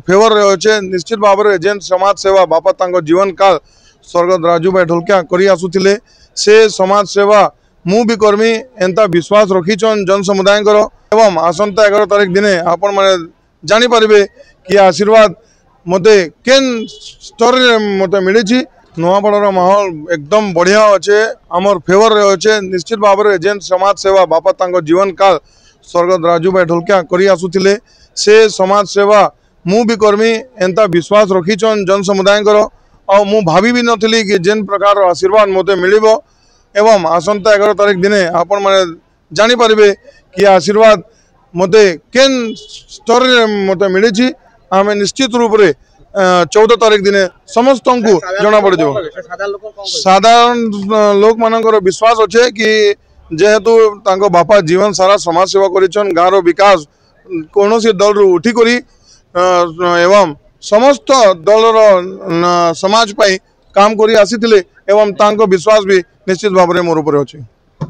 Favour रहे निश्चित भाव में जेन समाज सेवा बापा तांको जीवन काल स्वर्गत राजू भाई ढोलकिया करी आसुथिले से समाज सेवा मु भी कर्मी एंता विश्वास रखीचन जन समुदाय एवं आसंता 11 तारीख दिने आपण माने जानी पारिबे कि आशीर्वाद मते केन स्तर मते मिली नुआपड़ार माहौल एकदम बढ़िया अच्छे आमर फेवर रहे निश्चित भाव में जेन समाज सेवा बापा तांको जीवन काल स्वर्गत राजू भाई ढोलकिया करी आसुथिले से समाज सेवा मु भी कर्मी एंता विश्वास रखीचन जन समुदाय और मु भाभी भी नथिली कि जेन प्रकार आशीर्वाद मते मिलिबो एवं आसंता 11 तारीख दिने आपण माने जानी पारिबे कि आशीर्वाद मते केन स्तर मते मिली आमे निश्चित रूप से 14 तारीख दिने समस्त को जना पड़ जाओ साधारण लोक मानकर विश्वास अच्छे कि जेहेतु तांको बापा जीवन सारा समाज सेवा करिछन गाँव विकास कौन सी दल रु उठी करी एवं समस्त दलर समाज पाई काम करी आसी एवं तांको विश्वास भी निश्चित भाव में मोर ऊपर अच्छे।